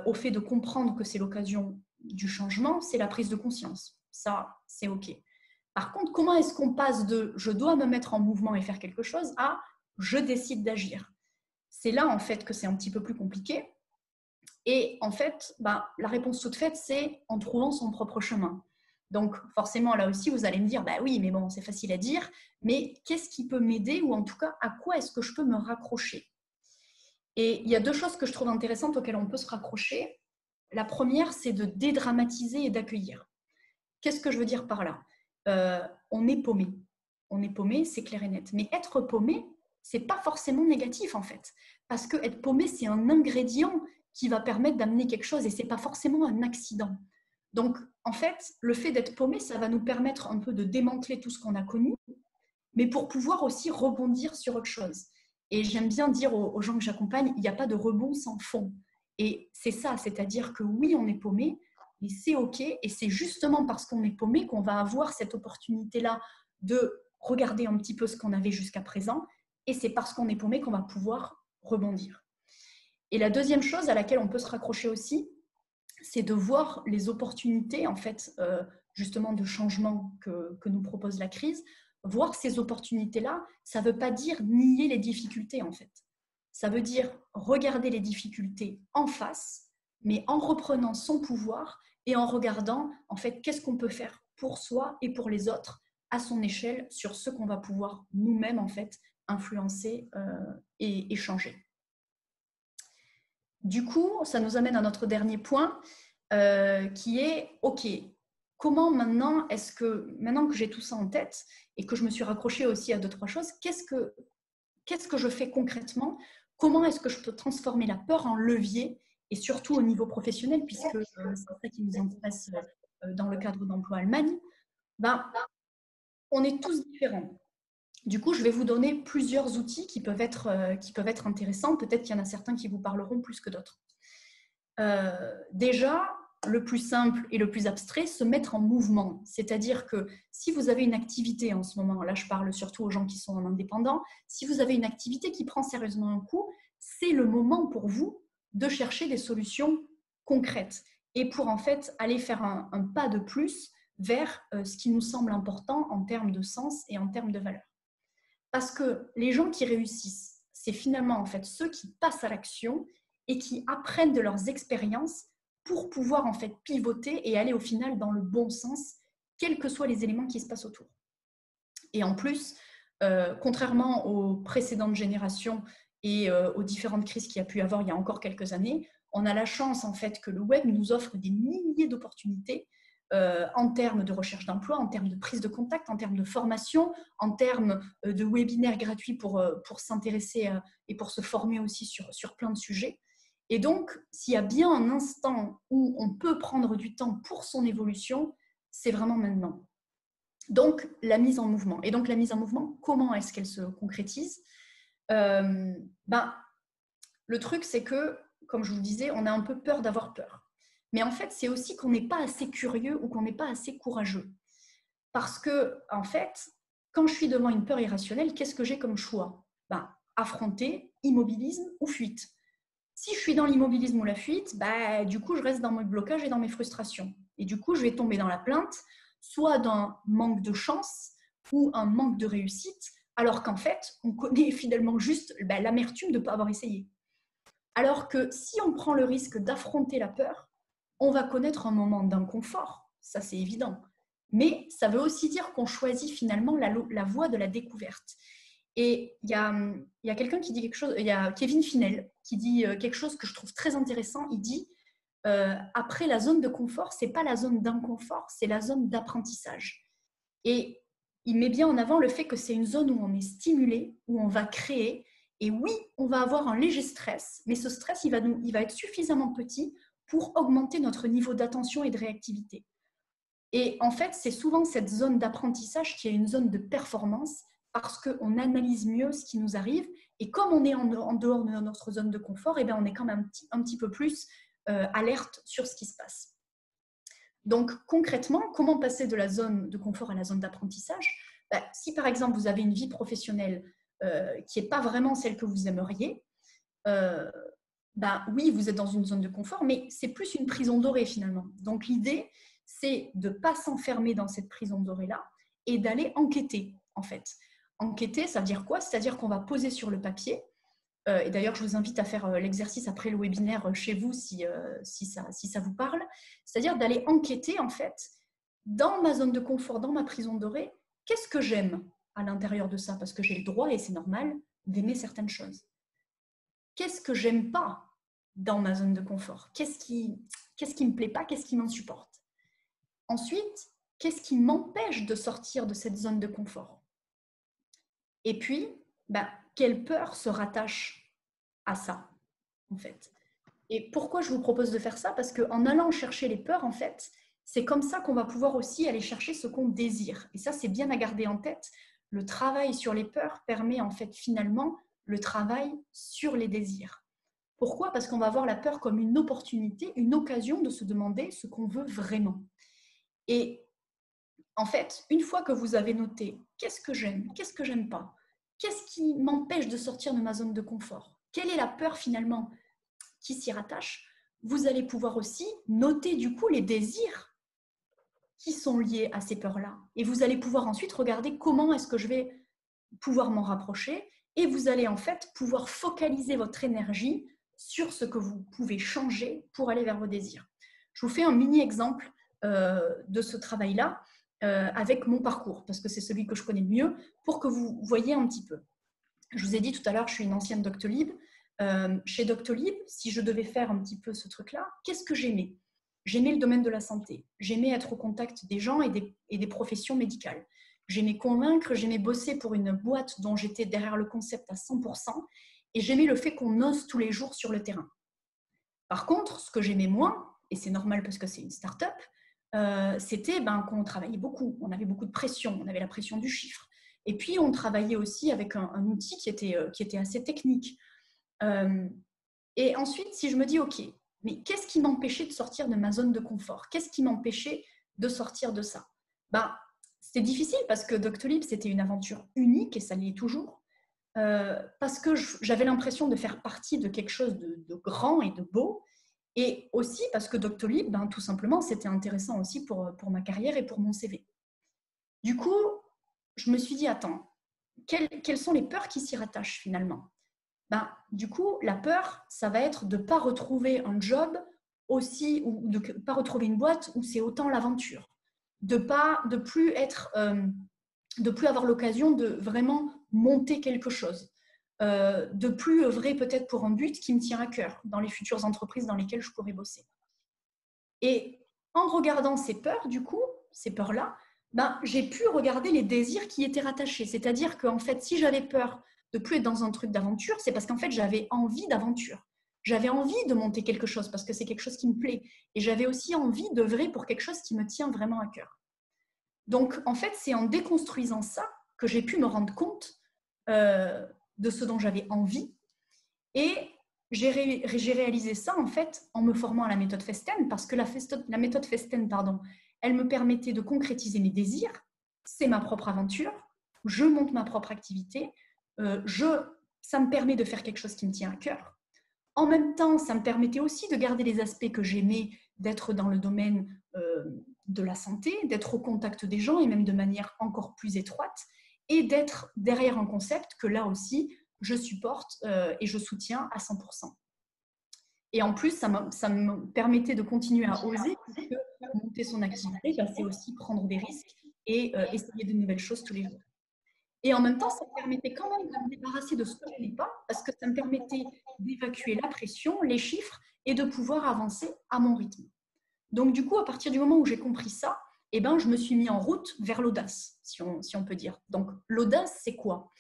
au fait de comprendre que c'est l'occasion du changement, c'est la prise de conscience. Ça, c'est OK. Par contre, comment est-ce qu'on passe de « je dois me mettre en mouvement et faire quelque chose » à « je décide d'agir ». C'est là, en fait, que c'est un petit peu plus compliqué. Et en fait, la réponse toute faite, c'est en trouvant son propre chemin. Donc, forcément, là aussi, vous allez me dire, oui, mais bon, c'est facile à dire, mais qu'est-ce qui peut m'aider ou en tout cas, à quoi est-ce que je peux me raccrocher? Et il y a 2 choses que je trouve intéressantes auxquelles on peut se raccrocher. La première, c'est de dédramatiser et d'accueillir. Qu'est-ce que je veux dire par là? On est paumé. On est paumé, c'est clair et net. Mais être paumé, c'est pas forcément négatif en fait. Parce que être paumé, c'est un ingrédient qui va permettre d'amener quelque chose et c'est pas forcément un accident. Donc, en fait, le fait d'être paumé, ça va nous permettre un peu de démanteler tout ce qu'on a connu, mais pour pouvoir aussi rebondir sur autre chose. Et j'aime bien dire aux gens que j'accompagne, il n'y a pas de rebond sans fond. Et c'est ça, c'est-à-dire que oui, on est paumé, mais c'est OK. Et c'est justement parce qu'on est paumé qu'on va avoir cette opportunité-là de regarder un petit peu ce qu'on avait jusqu'à présent. Et c'est parce qu'on est paumé qu'on va pouvoir rebondir. Et la deuxième chose à laquelle on peut se raccrocher aussi, c'est de voir les opportunités, en fait, justement, de changement que nous propose la crise. Voir ces opportunités-là, ça ne veut pas dire nier les difficultés, en fait. Ça veut dire regarder les difficultés en face, mais en reprenant son pouvoir et en regardant, en fait, qu'est-ce qu'on peut faire pour soi et pour les autres à son échelle sur ce qu'on va pouvoir nous-mêmes en fait influencer et changer. Du coup, ça nous amène à notre dernier point qui est, ok, comment maintenant que j'ai tout ça en tête et que je me suis raccrochée aussi à 2-3 choses, qu'est-ce que je fais concrètement? Comment est-ce que je peux transformer la peur en levier et surtout au niveau professionnel, puisque c'est ça qui nous intéresse dans le cadre d'Emploi Allemagne, ben, on est tous différents. Du coup, je vais vous donner plusieurs outils qui peuvent être intéressants. Peut-être qu'il y en a certains qui vous parleront plus que d'autres. Déjà, le plus simple et le plus abstrait, se mettre en mouvement. C'est-à-dire que si vous avez une activité en ce moment, là je parle surtout aux gens qui sont en indépendant, si vous avez une activité qui prend sérieusement un coup, c'est le moment pour vous de chercher des solutions concrètes et pour en fait aller faire un pas de plus vers ce qui nous semble important en termes de sens et en termes de valeur. Parce que les gens qui réussissent, c'est finalement en fait ceux qui passent à l'action et qui apprennent de leurs expériences pour pouvoir en fait pivoter et aller au final dans le bon sens, quels que soient les éléments qui se passent autour. Et en plus, contrairement aux précédentes générations et aux différentes crises qu'il y a pu y avoir il y a encore quelques années, on a la chance en fait que le web nous offre des milliers d'opportunités en termes de recherche d'emploi, en termes de prise de contact, en termes de formation, en termes de webinaires gratuits pour s'intéresser et pour se former aussi sur plein de sujets. Et donc, s'il y a bien un instant où on peut prendre du temps pour son évolution, c'est vraiment maintenant. Donc, la mise en mouvement. Et donc, la mise en mouvement, comment est-ce qu'elle se concrétise? Le truc, c'est que, comme je vous le disais, on a un peu peur d'avoir peur. Mais en fait, c'est aussi qu'on n'est pas assez curieux ou qu'on n'est pas assez courageux. Parce que, en fait, quand je suis devant une peur irrationnelle, qu'est-ce que j'ai comme choix? Affronter, immobilisme ou fuite. Si je suis dans l'immobilisme ou la fuite, du coup, je reste dans mon blocage et dans mes frustrations. Et du coup, je vais tomber dans la plainte, soit d'un manque de chance ou un manque de réussite, alors qu'en fait, on connaît finalement juste l'amertume de ne pas avoir essayé. Alors que si on prend le risque d'affronter la peur, on va connaître un moment d'inconfort, ça c'est évident. Mais ça veut aussi dire qu'on choisit finalement la voie de la découverte. Et il y a quelqu'un qui dit quelque chose, il y a Kevin Finel qui dit quelque chose que je trouve très intéressant. Il dit après la zone de confort, c'est pas la zone d'inconfort, c'est la zone d'apprentissage. Et il met bien en avant le fait que c'est une zone où on est stimulé, où on va créer. Et oui, on va avoir un léger stress, mais ce stress, il va être suffisamment petit pour augmenter notre niveau d'attention et de réactivité. Et en fait, c'est souvent cette zone d'apprentissage qui est une zone de performance parce qu'on analyse mieux ce qui nous arrive. Et comme on est en dehors de notre zone de confort, on est quand même un petit peu plus alerte sur ce qui se passe. Donc concrètement, comment passer de la zone de confort à la zone d'apprentissage? Si par exemple vous avez une vie professionnelle qui n'est pas vraiment celle que vous aimeriez, oui, vous êtes dans une zone de confort, mais c'est plus une prison dorée finalement. Donc l'idée, c'est de ne pas s'enfermer dans cette prison dorée-là et d'aller enquêter en fait. Enquêter, ça veut dire quoi? C'est-à-dire qu'on va poser sur le papier, et d'ailleurs je vous invite à faire l'exercice après le webinaire chez vous si ça vous parle, c'est-à-dire d'aller enquêter en fait dans ma zone de confort, dans ma prison dorée, qu'est-ce que j'aime à l'intérieur de ça? Parce que j'ai le droit, et c'est normal, d'aimer certaines choses. Qu'est-ce que j'aime pas dans ma zone de confort? Qu'est-ce qui me plaît pas? Qu'est-ce qui m'insupporte? Ensuite, qu'est-ce qui m'empêche de sortir de cette zone de confort? Et puis, quelle peur se rattache à ça, en fait? Et pourquoi je vous propose de faire ça? Parce qu'en allant chercher les peurs, en fait, c'est comme ça qu'on va pouvoir aussi aller chercher ce qu'on désire. Et ça, c'est bien à garder en tête. Le travail sur les peurs permet en fait finalement le travail sur les désirs. Pourquoi? Parce qu'on va voir la peur comme une opportunité, une occasion de se demander ce qu'on veut vraiment. Et en fait, une fois que vous avez noté qu'est-ce que j'aime pas, qu'est-ce qui m'empêche de sortir de ma zone de confort, quelle est la peur finalement qui s'y rattache, vous allez pouvoir aussi noter du coup les désirs qui sont liés à ces peurs-là. Et vous allez pouvoir ensuite regarder comment est-ce que je vais pouvoir m'en rapprocher et vous allez en fait pouvoir focaliser votre énergie sur ce que vous pouvez changer pour aller vers vos désirs. Je vous fais un mini exemple de ce travail-là. avec mon parcours, parce que c'est celui que je connais le mieux, pour que vous voyez un petit peu. Je vous ai dit tout à l'heure, je suis une ancienne Doctolib. Chez Doctolib, si je devais faire un petit peu ce truc-là, qu'est-ce que j'aimais? J'aimais le domaine de la santé. J'aimais être au contact des gens et des professions médicales. J'aimais convaincre, j'aimais bosser pour une boîte dont j'étais derrière le concept à 100%, et j'aimais le fait qu'on ose tous les jours sur le terrain. Par contre, ce que j'aimais moins, et c'est normal parce que c'est une start-up, c'était qu'on travaillait beaucoup. On avait beaucoup de pression, on avait la pression du chiffre. Et puis, on travaillait aussi avec un outil qui était assez technique. Et ensuite, si je me dis, OK, mais qu'est-ce qui m'empêchait de sortir de ma zone de confort? Qu'est-ce qui m'empêchait de sortir de ça? C'était difficile parce que Doctolib, c'était une aventure unique et ça l'est toujours. Parce que j'avais l'impression de faire partie de quelque chose de grand et de beau. Et aussi parce que Doctolib, tout simplement, c'était intéressant aussi pour ma carrière et pour mon CV. Du coup, je me suis dit, attends, quelles sont les peurs qui s'y rattachent finalement? Du coup, la peur, ça va être de ne pas retrouver un job aussi, ou de ne pas retrouver une boîte où c'est autant l'aventure. De plus avoir l'occasion de vraiment monter quelque chose. De plus œuvrer peut-être pour un but qui me tient à cœur dans les futures entreprises dans lesquelles je pourrais bosser. Et en regardant ces peurs, du coup, ces peurs-là, j'ai pu regarder les désirs qui étaient rattachés. C'est-à-dire qu'en fait, si j'avais peur de plus être dans un truc d'aventure, c'est parce qu'en fait, j'avais envie d'aventure. J'avais envie de monter quelque chose parce que c'est quelque chose qui me plaît. Et j'avais aussi envie d'œuvrer pour quelque chose qui me tient vraiment à cœur. Donc, en fait, c'est en déconstruisant ça que j'ai pu me rendre compte de ce dont j'avais envie. Et j'ai réalisé ça, en fait, en me formant à la méthode Festen, parce que la méthode Festen, elle me permettait de concrétiser mes désirs. C'est ma propre aventure. Je monte ma propre activité. Ça me permet de faire quelque chose qui me tient à cœur. En même temps, ça me permettait aussi de garder les aspects que j'aimais, d'être dans le domaine de la santé, d'être au contact des gens et même de manière encore plus étroite, et d'être derrière un concept que là aussi, je supporte et je soutiens à 100%. Et en plus, ça me permettait de continuer à oser, parce que monter son activité, c'est aussi prendre des risques et essayer de nouvelles choses tous les jours. Et en même temps, ça me permettait quand même de me débarrasser de ce que je n'aimais pas, parce que ça me permettait d'évacuer la pression, les chiffres, et de pouvoir avancer à mon rythme. Donc du coup, à partir du moment où j'ai compris ça, je me suis mis en route vers l'audace, si on peut dire. Donc l'audace, c'est quoi?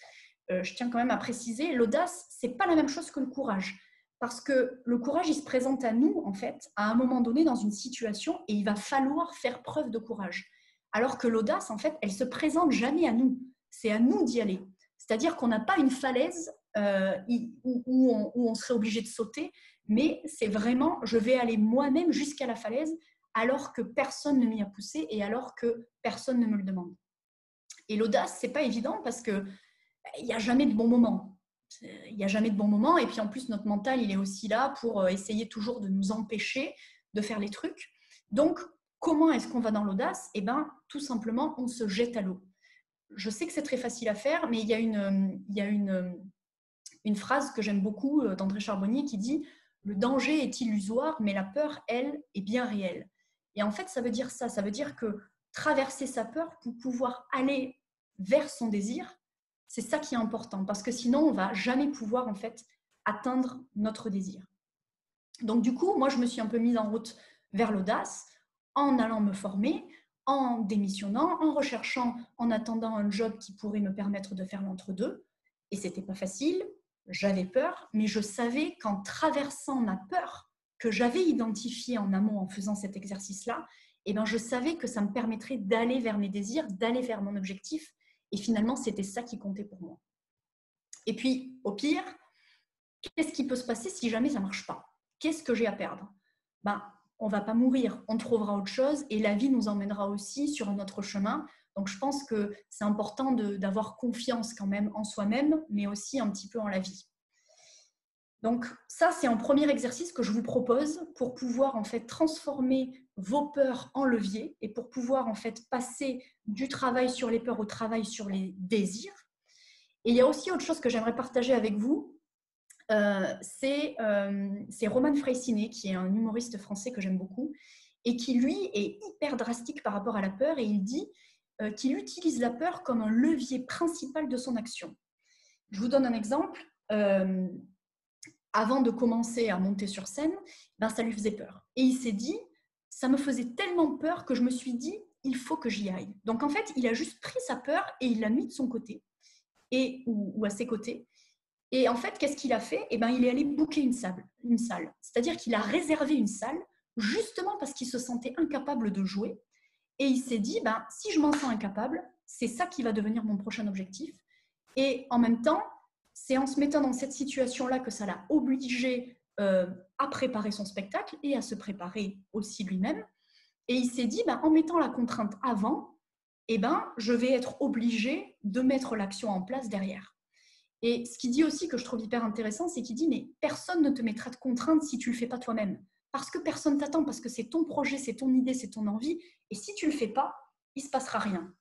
Je tiens quand même à préciser, l'audace, c'est pas la même chose que le courage. Parce que le courage, il se présente à nous, en fait, à un moment donné dans une situation, et il va falloir faire preuve de courage. Alors que l'audace, en fait, elle se présente jamais à nous. C'est à nous d'y aller. C'est-à-dire qu'on n'a pas une falaise où on serait obligé de sauter, mais c'est vraiment, je vais aller moi-même jusqu'à la falaise alors que personne ne m'y a poussé et alors que personne ne me le demande. Et l'audace, c'est pas évident parce que il n'y a jamais de bon moment. Il n'y a jamais de bon moment. Et puis en plus, notre mental, il est aussi là pour essayer toujours de nous empêcher de faire les trucs. Donc, comment est-ce qu'on va dans l'audace? Tout simplement, on se jette à l'eau. Je sais que c'est très facile à faire, mais il y a une phrase que j'aime beaucoup d'André Charbonnier qui dit « Le danger est illusoire, mais la peur, elle, est bien réelle. » Et en fait, ça veut dire ça. Ça veut dire que traverser sa peur pour pouvoir aller vers son désir, c'est ça qui est important, parce que sinon, on ne va jamais pouvoir en fait atteindre notre désir. Donc du coup, moi, je me suis un peu mise en route vers l'audace en allant me former, en démissionnant, en recherchant, en attendant un job qui pourrait me permettre de faire l'entre-deux. Et ce n'était pas facile, j'avais peur, mais je savais qu'en traversant ma peur que j'avais identifiée en amont en faisant cet exercice-là, je savais que ça me permettrait d'aller vers mes désirs, d'aller vers mon objectif. Et finalement, c'était ça qui comptait pour moi. Et puis, au pire, qu'est-ce qui peut se passer si jamais ça ne marche pas? Qu'est-ce que j'ai à perdre? On ne va pas mourir, on trouvera autre chose et la vie nous emmènera aussi sur un autre chemin. Donc, je pense que c'est important d'avoir confiance quand même en soi-même, mais aussi un petit peu en la vie. Donc, ça, c'est un premier exercice que je vous propose pour pouvoir en fait transformer vos peurs en levier et pour pouvoir en fait passer du travail sur les peurs au travail sur les désirs. Et il y a aussi autre chose que j'aimerais partager avec vous, c'est Roman Freycinet, qui est un humoriste français que j'aime beaucoup. et qui, lui, est hyper drastique par rapport à la peur, et il dit qu'il utilise la peur comme un levier principal de son action. Je vous donne un exemple. Avant de commencer à monter sur scène, ben, ça lui faisait peur. Et il s'est dit, ça me faisait tellement peur que je me suis dit, il faut que j'y aille. Donc en fait, il a juste pris sa peur et il l'a mis de son côté, ou à ses côtés. Et en fait, qu'est-ce qu'il a fait? Eh ben, il est allé booker une salle. C'est-à-dire qu'il a réservé une salle justement parce qu'il se sentait incapable de jouer. Et il s'est dit, ben, si je m'en sens incapable, c'est ça qui va devenir mon prochain objectif. Et en même temps, c'est en se mettant dans cette situation-là que ça l'a obligé à préparer son spectacle et à se préparer aussi lui-même. Et il s'est dit, ben, en mettant la contrainte avant, eh ben, je vais être obligé de mettre l'action en place derrière. Et ce qu'il dit aussi, que je trouve hyper intéressant, c'est qu'il dit, mais personne ne te mettra de contrainte si tu ne le fais pas toi-même. Parce que personne t'attend, parce que c'est ton projet, c'est ton idée, c'est ton envie. Et si tu ne le fais pas, il ne se passera rien.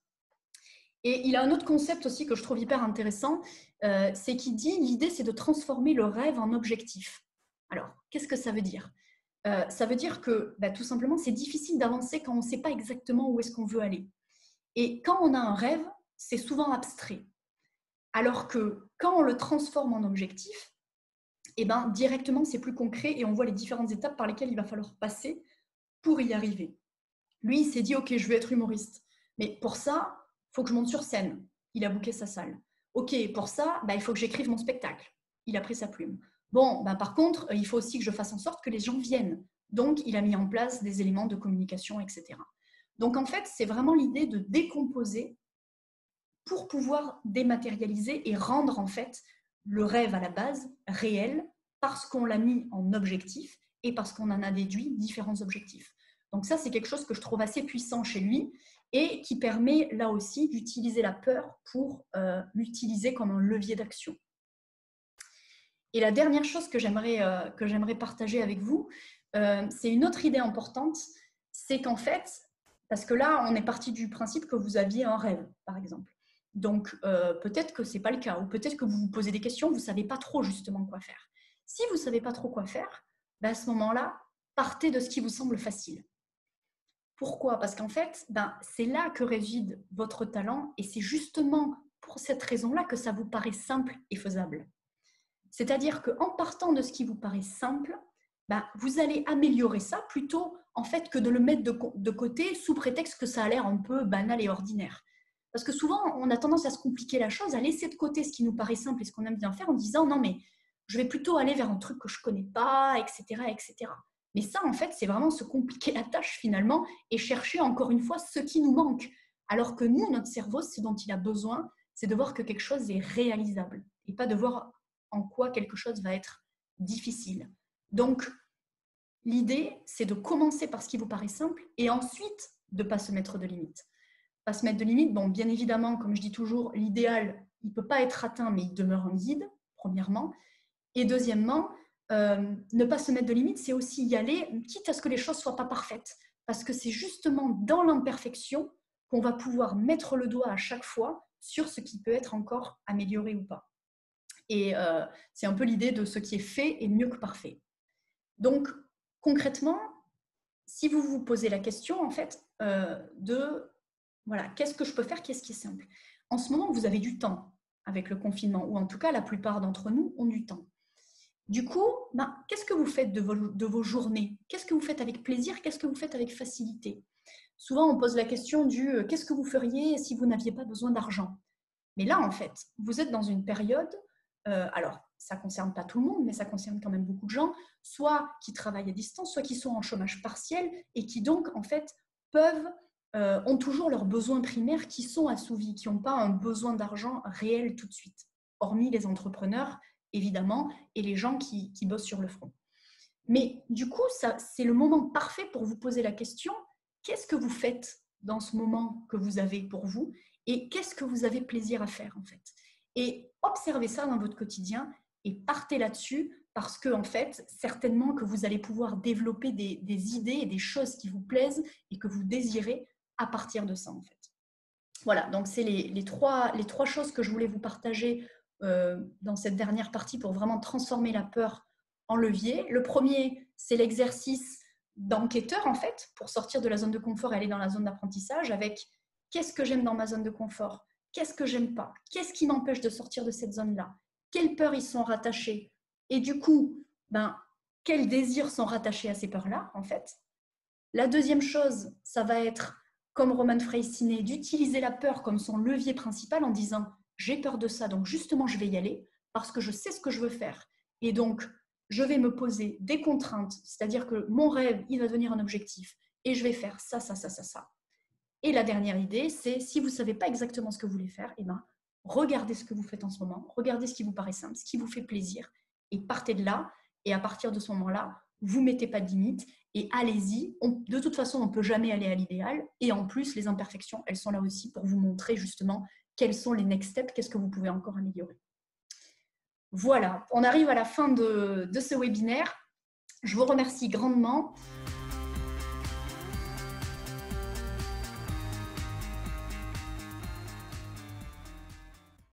Et il a un autre concept aussi que je trouve hyper intéressant, c'est qu'il dit, l'idée, c'est de transformer le rêve en objectif. Alors, qu'est-ce que ça veut dire? Ça veut dire que, tout simplement, c'est difficile d'avancer quand on ne sait pas exactement où est-ce qu'on veut aller. Et quand on a un rêve, c'est souvent abstrait. Alors que quand on le transforme en objectif, eh ben, directement, c'est plus concret et on voit les différentes étapes par lesquelles il va falloir passer pour y arriver. Lui, il s'est dit, OK, je veux être humoriste. Mais pour ça, il faut que je monte sur scène. Il a booké sa salle. OK, pour ça, il faut que j'écrive mon spectacle. Il a pris sa plume. Bon, par contre, il faut aussi que je fasse en sorte que les gens viennent. Donc, il a mis en place des éléments de communication, etc. Donc, en fait, c'est vraiment l'idée de décomposer pour pouvoir dématérialiser et rendre, en fait, le rêve à la base réel parce qu'on l'a mis en objectif et parce qu'on en a déduit différents objectifs. Donc ça, c'est quelque chose que je trouve assez puissant chez lui et qui permet là aussi d'utiliser la peur pour l'utiliser comme un levier d'action. Et la dernière chose que j'aimerais partager avec vous, c'est une autre idée importante, c'est qu'en fait, parce que là, on est parti du principe que vous aviez un rêve, par exemple. Donc, peut-être que ce n'est pas le cas, ou peut-être que vous vous posez des questions, vous ne savez pas trop justement quoi faire. Si vous ne savez pas trop quoi faire, à ce moment-là, partez de ce qui vous semble facile. Pourquoi? Parce qu'en fait, c'est là que réside votre talent et c'est justement pour cette raison-là que ça vous paraît simple et faisable. C'est-à-dire qu'en partant de ce qui vous paraît simple, vous allez améliorer ça plutôt en fait que de le mettre de côté sous prétexte que ça a l'air un peu banal et ordinaire. Parce que souvent, on a tendance à se compliquer la chose, à laisser de côté ce qui nous paraît simple et ce qu'on aime bien faire en disant non mais je vais plutôt aller vers un truc que je ne connais pas, etc., etc. Mais ça, en fait, c'est vraiment se compliquer la tâche finalement et chercher encore une fois ce qui nous manque. Alors que nous, notre cerveau, ce dont il a besoin, c'est de voir que quelque chose est réalisable et pas de voir en quoi quelque chose va être difficile. Donc, l'idée, c'est de commencer par ce qui vous paraît simple et ensuite de ne pas se mettre de limites. Pas se mettre de limites, bon, bien évidemment, comme je dis toujours, l'idéal, il ne peut pas être atteint, mais il demeure un guide, premièrement. Et deuxièmement, ne pas se mettre de limites, c'est aussi y aller, quitte à ce que les choses ne soient pas parfaites. Parce que c'est justement dans l'imperfection qu'on va pouvoir mettre le doigt à chaque fois sur ce qui peut être encore amélioré ou pas. Et c'est un peu l'idée de ce qui est fait est mieux que parfait. Donc, concrètement, si vous vous posez la question, en fait, voilà, qu'est-ce que je peux faire, qu'est-ce qui est simple? En ce moment, vous avez du temps avec le confinement, ou en tout cas, la plupart d'entre nous ont du temps. Du coup, qu'est-ce que vous faites de vos journées? Qu'est-ce que vous faites avec plaisir? Qu'est-ce que vous faites avec facilité? Souvent, on pose la question du qu'est-ce que vous feriez si vous n'aviez pas besoin d'argent? Mais là, en fait, vous êtes dans une période, alors ça ne concerne pas tout le monde, mais ça concerne quand même beaucoup de gens, soit qui travaillent à distance, soit qui sont en chômage partiel et qui donc, en fait, ont toujours leurs besoins primaires qui sont assouvis, qui n'ont pas un besoin d'argent réel tout de suite, hormis les entrepreneurs, évidemment, et les gens qui bossent sur le front. Mais du coup, c'est le moment parfait pour vous poser la question, qu'est-ce que vous faites dans ce moment que vous avez pour vous et qu'est-ce que vous avez plaisir à faire en fait? Et observez ça dans votre quotidien et partez là-dessus parce que en fait, certainement que vous allez pouvoir développer des idées et des choses qui vous plaisent et que vous désirez à partir de ça en fait. Voilà, donc c'est les trois choses que je voulais vous partager dans cette dernière partie pour vraiment transformer la peur en levier. Le premier, c'est l'exercice d'enquêteur, en fait, pour sortir de la zone de confort et aller dans la zone d'apprentissage avec qu'est-ce que j'aime dans ma zone de confort, qu'est-ce que j'aime pas, qu'est-ce qui m'empêche de sortir de cette zone-là, quelles peurs y sont rattachées, et du coup, quels désirs sont rattachés à ces peurs-là, en fait. La deuxième chose, ça va être, comme Roman Freistinet, d'utiliser la peur comme son levier principal en disant « j'ai peur de ça, donc justement, je vais y aller parce que je sais ce que je veux faire. Et donc, je vais me poser des contraintes, c'est-à-dire que mon rêve, il va devenir un objectif et je vais faire ça, ça, ça, ça, ça. » Et la dernière idée, c'est si vous ne savez pas exactement ce que vous voulez faire, regardez ce que vous faites en ce moment, regardez ce qui vous paraît simple, ce qui vous fait plaisir et partez de là. Et à partir de ce moment-là, vous ne mettez pas de limite et allez-y. De toute façon, on ne peut jamais aller à l'idéal. Et en plus, les imperfections, elles sont là aussi pour vous montrer justement quels sont les next steps, qu'est-ce que vous pouvez encore améliorer. Voilà, on arrive à la fin de ce webinaire. Je vous remercie grandement.